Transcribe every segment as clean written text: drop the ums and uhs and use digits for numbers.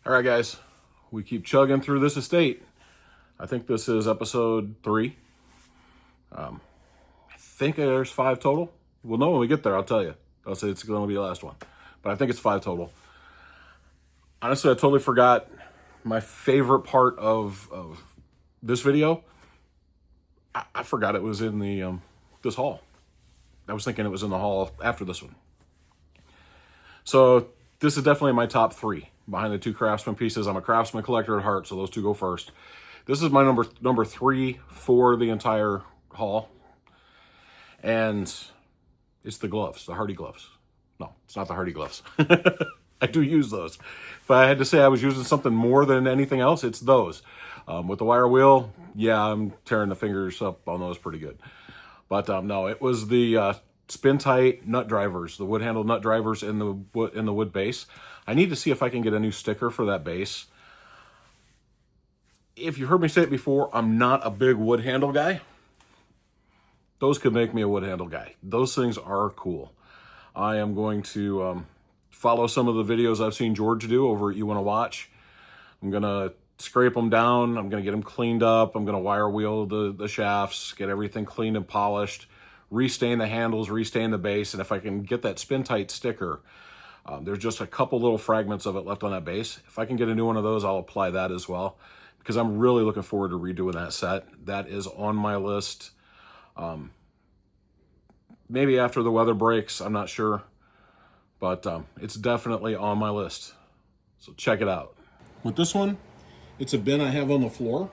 All right, guys, we keep chugging through this estate. I think this is episode 3. I think there's 5 total. We'll know when we get there, I'll tell you. I'll say it's going to be the last one. But I think it's 5 total. Honestly, I totally forgot my favorite part of this video. I forgot it was in the this haul. I was thinking it was in the haul after this one. So this is definitely my top 3 behind the 2 Craftsman pieces. I'm a Craftsman collector at heart, so those 2 go first. This is my number 3 for the entire haul. And it's the gloves, the Hardy gloves. No, it's not the Hardy gloves. I do use those. If I had to say I was using something more than anything else, it's those. With the wire wheel, yeah, I'm tearing the fingers up on those pretty good. But no, it was the spin tight nut drivers, the wood handle nut drivers in the wood base. I need to see if I can get a new sticker for that base. If you heard me say it before, I'm not a big wood handle guy. Those could make me a wood handle guy. Those things are cool. I am going to follow some of the videos I've seen George do over at You Wanna Watch. I'm gonna scrape them down. I'm gonna get them cleaned up. I'm gonna wire wheel the shafts, get everything cleaned and polished, restain the handles, restain the base, and if I can get that spin tight sticker, there's just a couple little fragments of it left on that base. If I can get a new one of those, I'll apply that as well, because I'm really looking forward to redoing that set. That is on my list. Maybe after the weather breaks, I'm not sure, but it's definitely on my list. So check it out. With this one, it's a bin I have on the floor,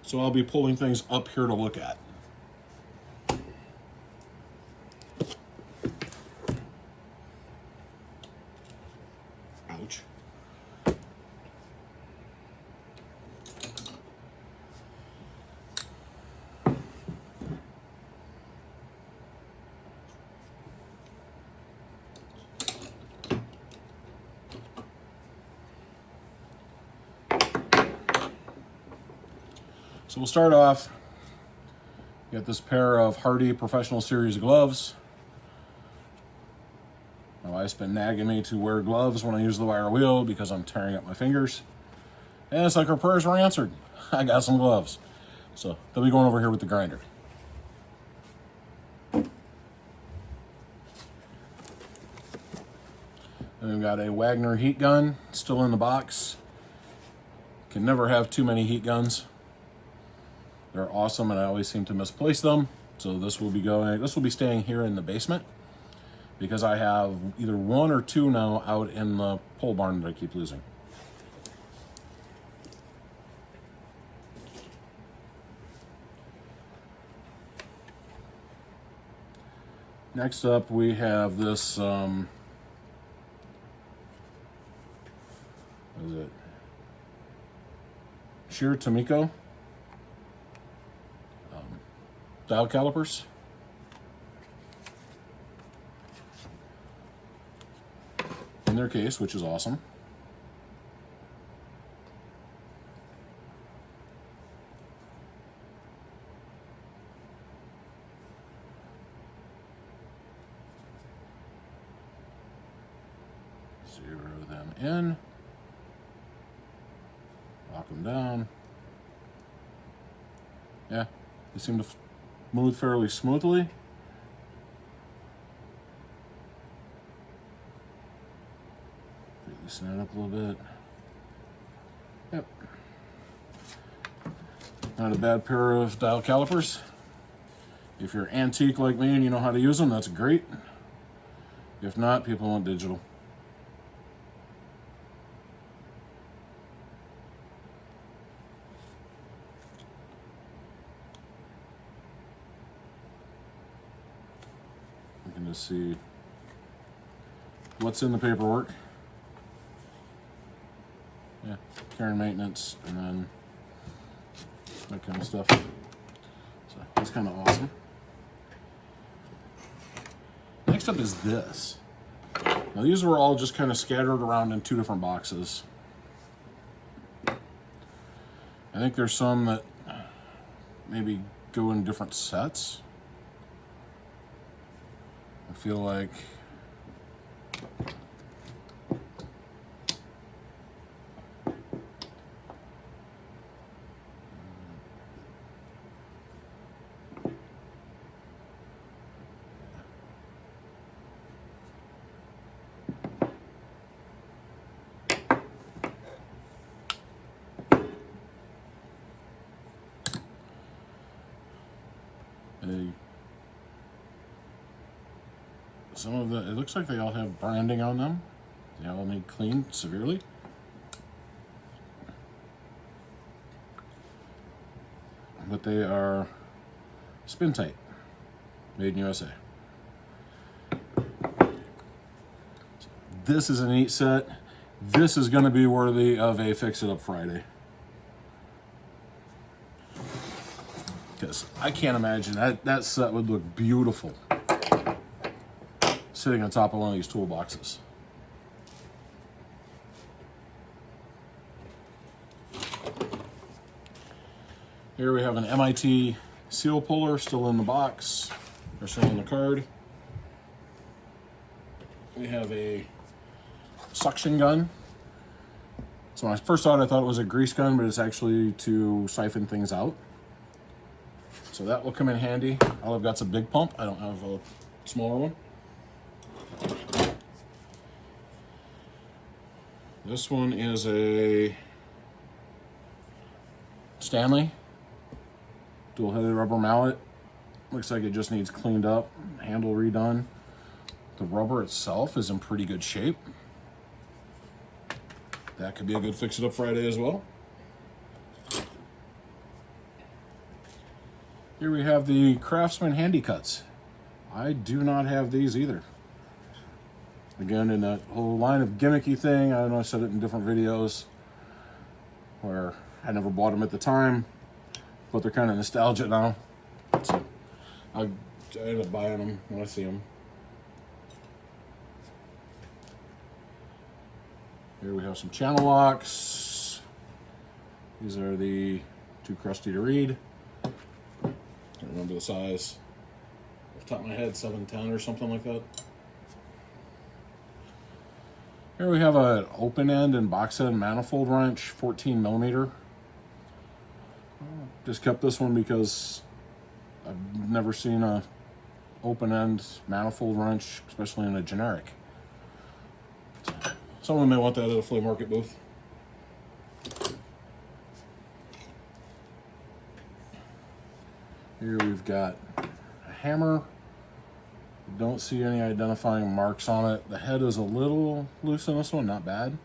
so I'll be pulling things up here to look at. Ouch. So we'll start off, get this pair of Hardy Professional Series gloves. My wife's been nagging me to wear gloves when I use the wire wheel because I'm tearing up my fingers. And it's like her prayers were answered. I got some gloves. So they'll be going over here with the grinder. And we've got a Wagner heat gun still in the box. Can never have too many heat guns. They're awesome, and I always seem to misplace them. So this will be staying here in the basement because I have either 1 or 2 now out in the pole barn that I keep losing. Next up, we have this, what is it? Sheer Tomiko. Dial calipers. In their case, which is awesome. Zero them in. Lock them down. Yeah, they seem to move fairly smoothly. Loosen it up a little bit. Yep. Not a bad pair of dial calipers. If you're antique like me and you know how to use them, that's great. If not, people want digital. You can just see what's in the paperwork. Yeah, care and maintenance, and then that kind of stuff. So that's kind of awesome. Next up is this. Now these were all just kind of scattered around in 2 different boxes. I think there's some that maybe go in different sets. I feel like Some of the, it looks like they all have branding on them. They all need cleaned severely. But they are spin tight, made in USA. This is a neat set. This is going to be worthy of a Fix It Up Friday. Because I can't imagine that set would look beautiful sitting on top of one of these toolboxes. Here we have an MIT seal puller still in the box, or still in the card. We have a suction gun. So when I first saw it, I thought it was a grease gun, but it's actually to siphon things out. So that will come in handy. All I've got's a big pump. I don't have a smaller one. This one is a Stanley dual-headed rubber mallet. Looks like it just needs cleaned up, handle redone. The rubber itself is in pretty good shape. That could be a good Fix It Up Friday as well. Here we have the Craftsman Handy Cuts. I do not have these either. Again, in that whole line of gimmicky thing, I know I said it in different videos where I never bought them at the time, but they're kind of nostalgia now. So I end up buying them when I see them. Here we have some channel locks. These are the too crusty to read. I don't remember the size. Off the top of my head, 710 or something like that. Here we have an open end and box end manifold wrench, 14 millimeter. Just kept this one because I've never seen a open end manifold wrench, especially in a generic. Someone may want that at a flea market booth. Here we've got a hammer. Don't see any identifying marks on it. The head is a little loose in this one, not bad.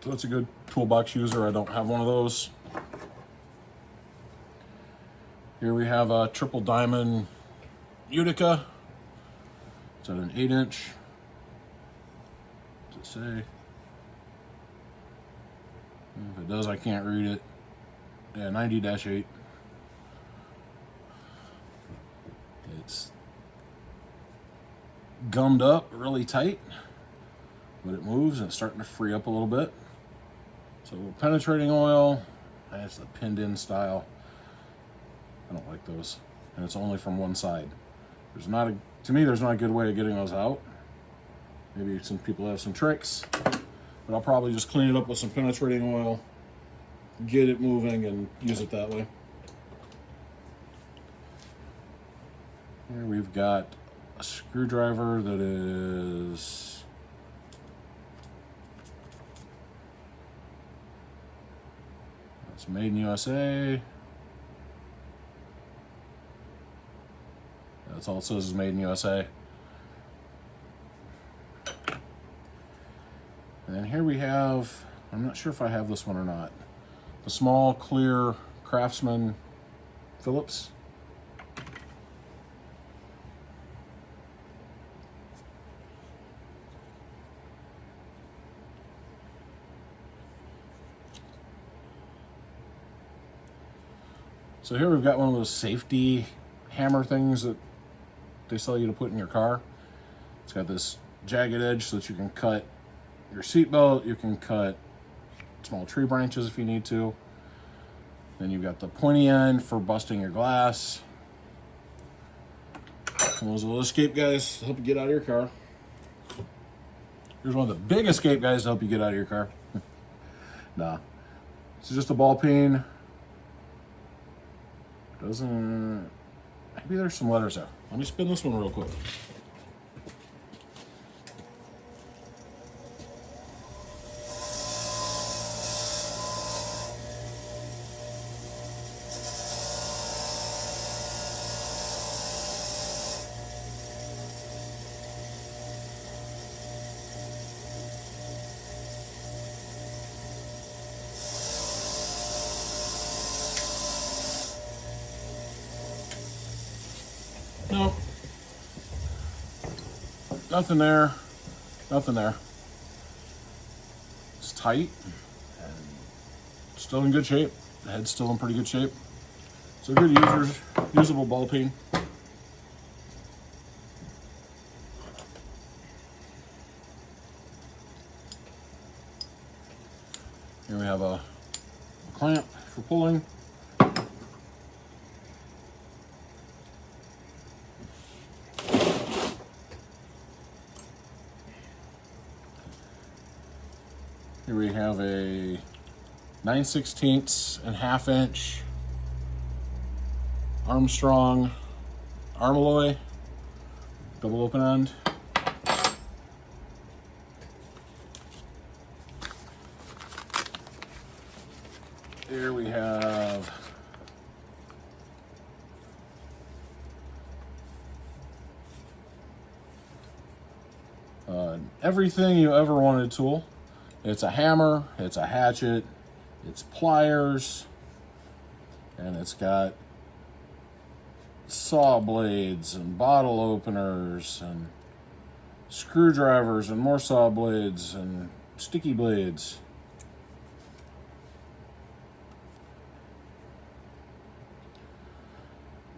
So that's a good toolbox user. I don't have one of those. Here we have a triple diamond Utica. It's at an 8-inch. What does it say? If it does, I can't read it. Yeah, 90-8. It's gummed up really tight, but it moves and it's starting to free up a little bit. So penetrating oil, that's the pinned in style. I don't like those, and it's only from one side. There's not a, to me, there's not a good way of getting those out. Maybe some people have some tricks, but I'll probably just clean it up with some penetrating oil, get it moving, and use it that way. Here we've got a screwdriver that is it's made in USA. That's all it says is made in USA. And then here we have, I'm not sure if I have this one or not, the small clear Craftsman Phillips. So here we've got one of those safety hammer things that they sell you to put in your car. It's got this jagged edge so that you can cut your seatbelt, you can cut small tree branches if you need to. Then you've got the pointy end for busting your glass. And those little escape guys to help you get out of your car. Here's one of the big escape guys to help you get out of your car. Nah, it's just a ball peen. Doesn't, maybe there's some letters there. Let me spin this one real quick. Nothing there, nothing there. It's tight and still in good shape. The head's still in pretty good shape. So good usable ball peen. Here we have a clamp for pulling. Here we have a 9/16 and 1/2 inch Armstrong Armalloy double open end. Here we have everything you ever wanted tool. It's a hammer, it's a hatchet, it's pliers, and it's got saw blades and bottle openers and screwdrivers and more saw blades and sticky blades.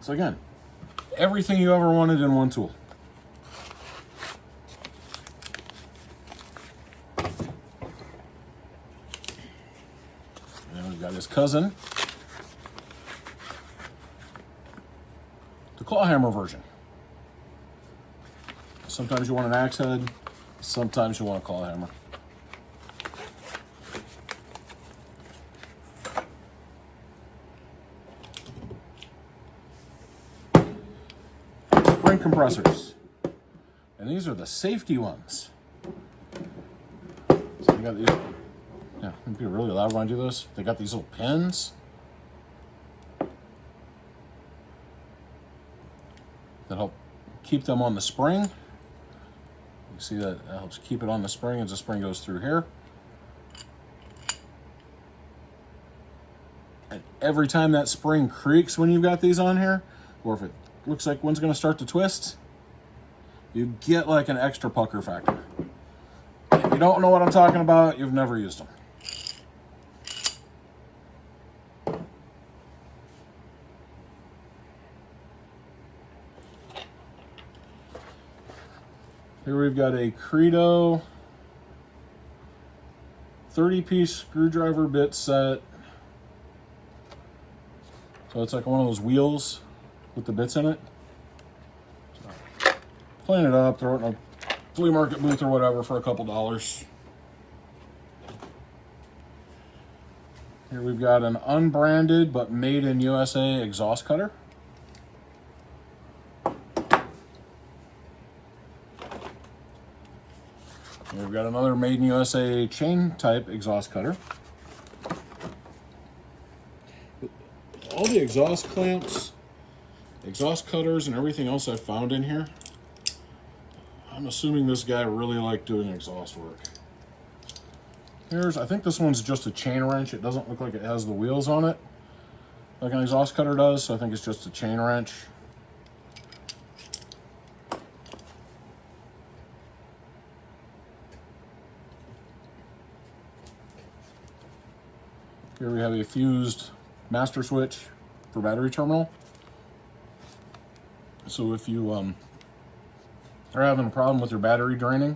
So again, everything you ever wanted in one tool. And we've got his cousin, the claw hammer version. Sometimes you want an axe head, sometimes you want a claw hammer. Spring compressors. And these are the safety ones. So you got these. Yeah, it'd be really loud when I do this. They got these little pins that help keep them on the spring. You see that helps keep it on the spring as the spring goes through here. And every time that spring creaks when you've got these on here, or if it looks like one's going to start to twist, you get like an extra pucker factor. If you don't know what I'm talking about, you've never used them. Here we've got a Credo 30-piece screwdriver bit set. So it's like one of those wheels with the bits in it. So clean it up, throw it in a flea market booth or whatever for a couple dollars. Here we've got an unbranded but made in USA exhaust cutter. We've got another made in USA chain type exhaust cutter. All the exhaust clamps, exhaust cutters, and everything else I found in here, I'm assuming this guy really liked doing exhaust work. I think this one's just a chain wrench. It doesn't look like it has the wheels on it like an exhaust cutter does, so I think it's just a chain wrench. Here we have a fused master switch for battery terminal. So if you are having a problem with your battery draining,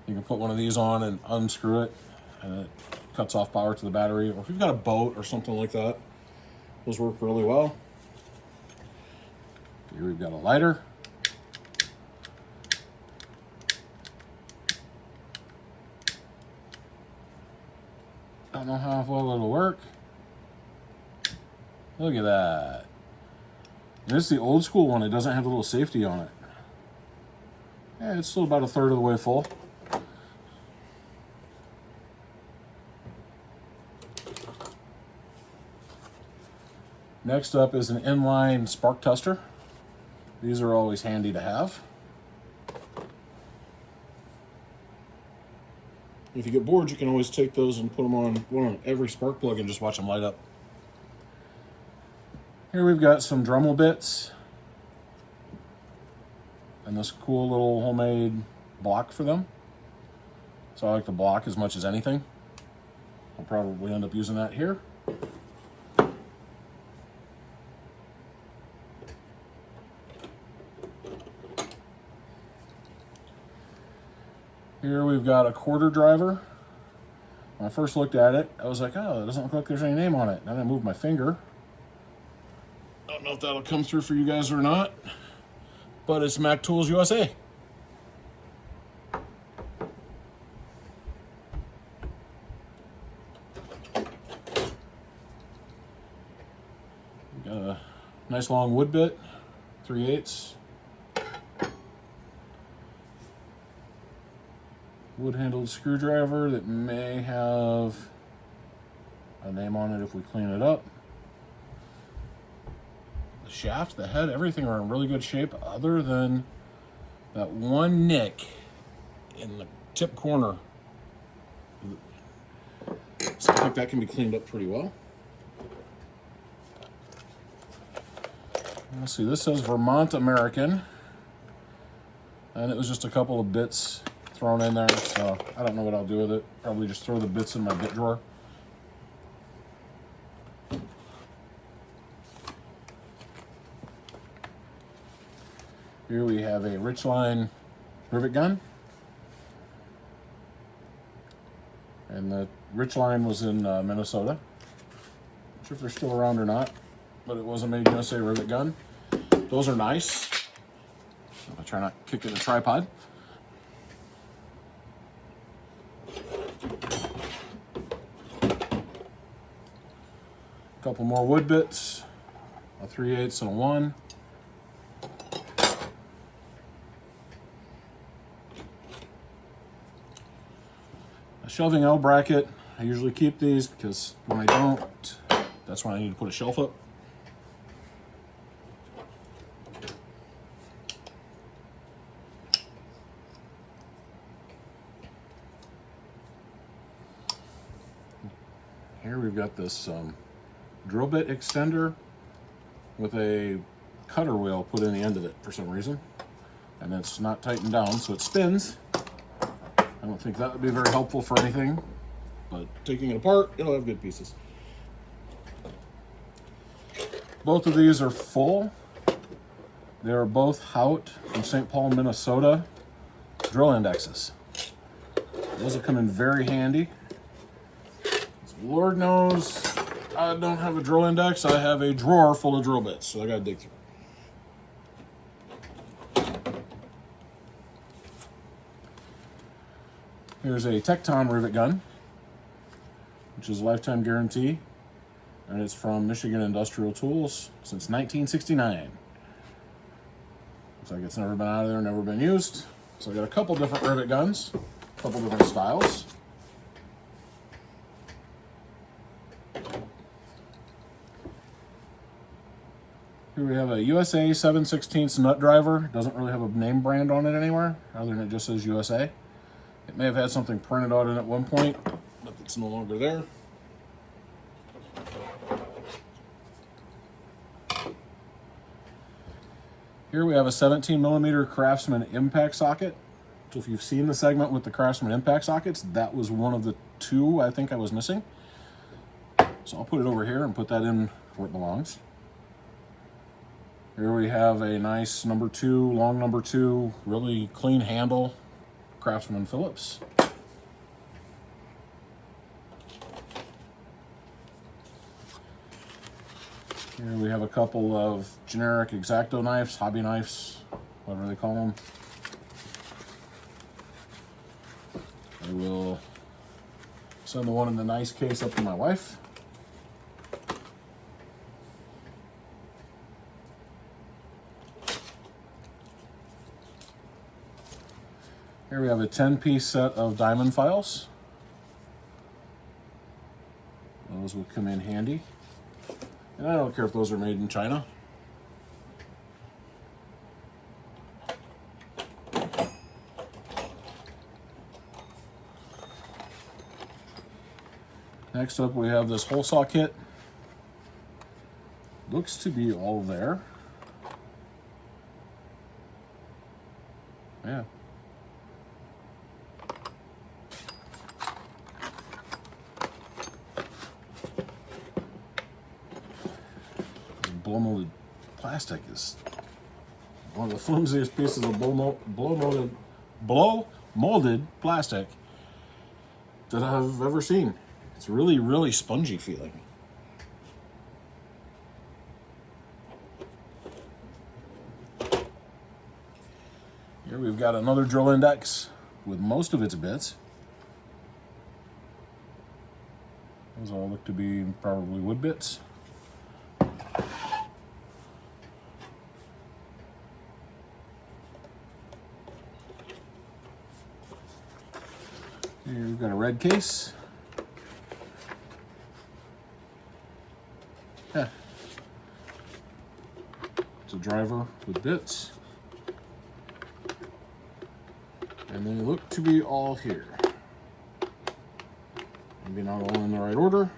you can put one of these on and unscrew it, and it cuts off power to the battery. Or if you've got a boat or something like that, those work really well. Here we've got a lighter. Don't know how well it'll work. Look at that. And this is the old school one. It doesn't have a little safety on it. Yeah, it's still about a third of the way full. Next up is an inline spark tester. These are always handy to have. If you get bored, you can always take those and put them on one on every spark plug and just watch them light up. Here we've got some Dremel bits. A and this cool little homemade block for them. So I like the block as much as anything. I'll probably end up using that here. Here we've got a quarter driver. When I first looked at it, I was like, oh, it doesn't look like there's any name on it. Then I moved my finger. Don't know if that'll come through for you guys or not, but it's Mac Tools USA. We got a nice long wood bit, 3/8. Wood-handled screwdriver that may have a name on it if we clean it up. The shaft, the head, everything are in really good shape other than that one nick in the tip corner. So I think that can be cleaned up pretty well. Let's see, this says Vermont American, and it was just a couple of bits thrown in there, so I don't know what I'll do with it. Probably just throw the bits in my bit drawer. Here we have a Richline rivet gun, and the Richline was in Minnesota. Not sure if they're still around or not, but it was a Made USA rivet gun. Those are nice. I'll try not to kick it in the tripod. Couple more wood bits, a 3/8 and a 1. A shelving L bracket. I usually keep these because when I don't, that's when I need to put a shelf up. Here we've got this drill bit extender with a cutter wheel put in the end of it for some reason, and it's not tightened down, so it spins. I don't think that would be very helpful for anything, but taking it apart, it'll have good pieces. Both of these are full. They are both Hout from St. Paul, Minnesota drill indexes. Those will come in very handy. Lord knows I don't have a drill index. I have a drawer full of drill bits, so I gotta dig through. Here's a Tecton rivet gun, which is a lifetime guarantee, and it's from Michigan Industrial Tools since 1969. Looks like it's never been out of there, never been used. So I got a couple different rivet guns, a couple different styles. Here we have a USA 7/16 nut driver. Doesn't really have a name brand on it anywhere, other than it just says USA. It may have had something printed on it at one point, but it's no longer there. Here we have a 17mm Craftsman impact socket. So if you've seen the segment with the Craftsman impact sockets, that was one of the two I think I was missing. So I'll put it over here and put that in where it belongs. Here we have a nice number 2, long number 2, really clean handle, Craftsman Phillips. Here we have a couple of generic X-Acto knives, hobby knives, whatever they call them. I will send the one in the nice case up to my wife. Here we have a 10-piece set of diamond files. Those would come in handy. And I don't care if those are made in China. Next up we have this hole saw kit. Looks to be all there. blow molded plastic is one of the flimsiest pieces of blow molded plastic that I've ever seen. It's really, really spongy feeling. Here we've got another drill index with most of its bits. Those all look to be probably wood bits. Here we've got a red case. Yeah. It's a driver with bits. And they look to be all here. Maybe not all in the right order.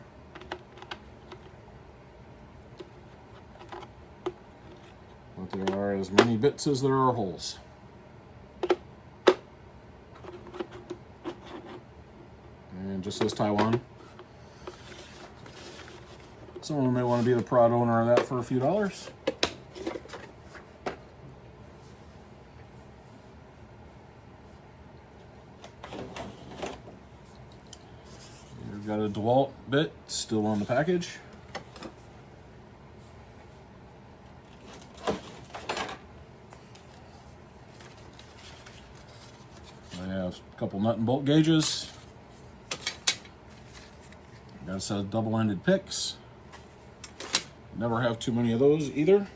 But there are as many bits as there are holes. And just says Taiwan. Someone may want to be the proud owner of that for a few dollars. We've got a DeWalt bit still on the package. I have a couple nut and bolt gauges. Got a set of double-ended picks. Never have too many of those either.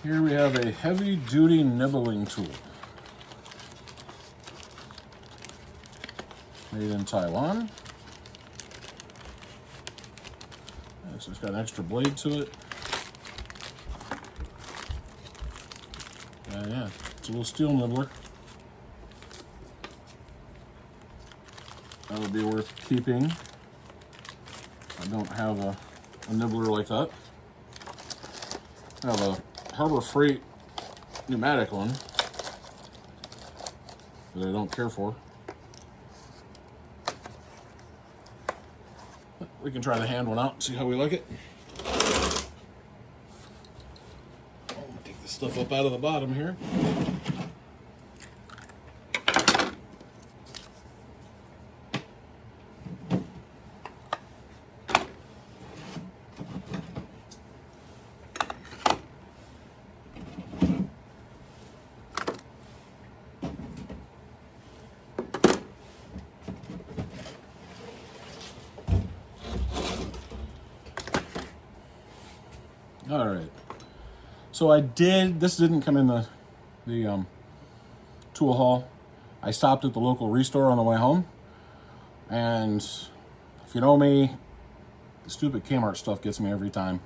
Here we have a heavy-duty nibbling tool. Made in Taiwan. So it's got an extra blade to it. Yeah, it's a little steel nibbler. That would be worth keeping. I don't have a nibbler like that. I have a Harbor Freight pneumatic one that I don't care for. But we can try the hand one out and see how we like it. I'm gonna take this stuff up out of the bottom here. All right, so this didn't come in the tool haul. I stopped at the local restore on the way home, and if you know me, the stupid Kmart stuff gets me every time.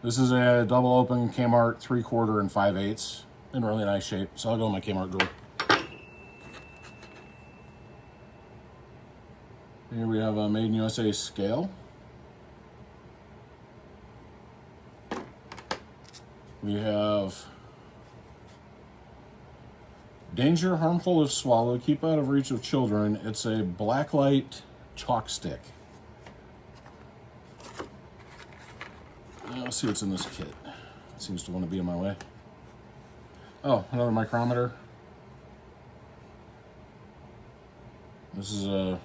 This is a double open Kmart 3/4 and 5/8 in really nice shape, so I'll go in my Kmart drawer. Here we have a Made in USA scale. We have danger, harmful if swallowed, keep out of reach of children. It's a blacklight chalk stick. Let's see what's in this kit. It seems to want to be in my way. Oh, another micrometer. This is a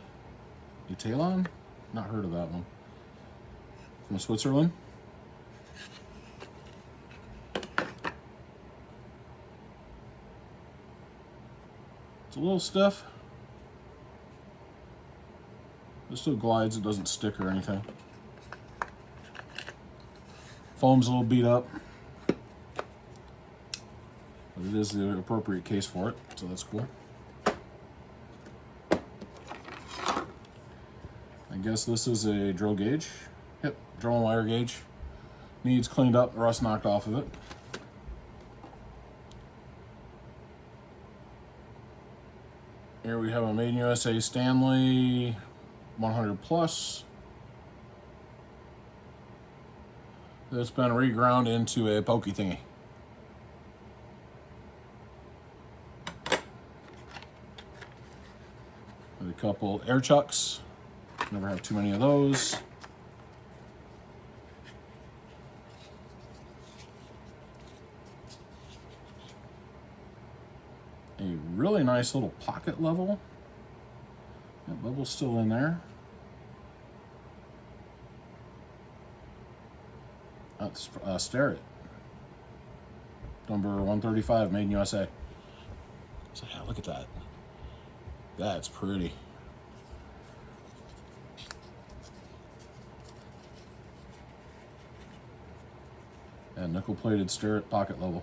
Etalon? Not heard of that one. From Switzerland. It's a little stiff. It still glides, it doesn't stick or anything. Foam's a little beat up. But it is the appropriate case for it, so that's cool. I guess this is a drill gauge. Yep, drill and wire gauge. Needs cleaned up, rust knocked off of it. Here we have a Made in USA Stanley 100 Plus. That's been reground into a pokey thingy. couple air chucks. Never have too many of those. A really nice little pocket level. That bubble's still in there. That's Stare It. Number 135, made in USA. So yeah, look at that. That's pretty. And nickel-plated Stare It pocket level.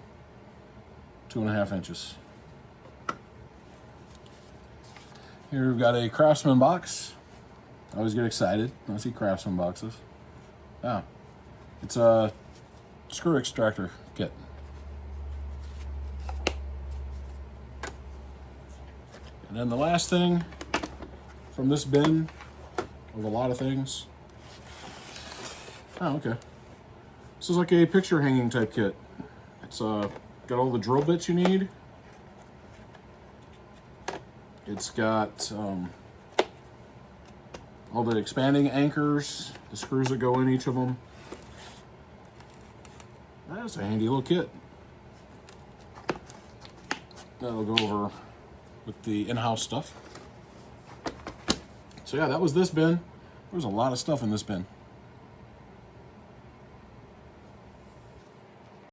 2.5 inches. Here we've got a Craftsman box. I always get excited when I see Craftsman boxes. Ah, it's a screw extractor kit. And then the last thing from this bin of a lot of things. Oh, okay. This is like a picture hanging type kit. It's got all the drill bits you need. It's got all the expanding anchors, the screws that go in each of them. That's a handy little kit. That'll go over with the in-house stuff. So yeah, that was this bin. There's a lot of stuff in this bin.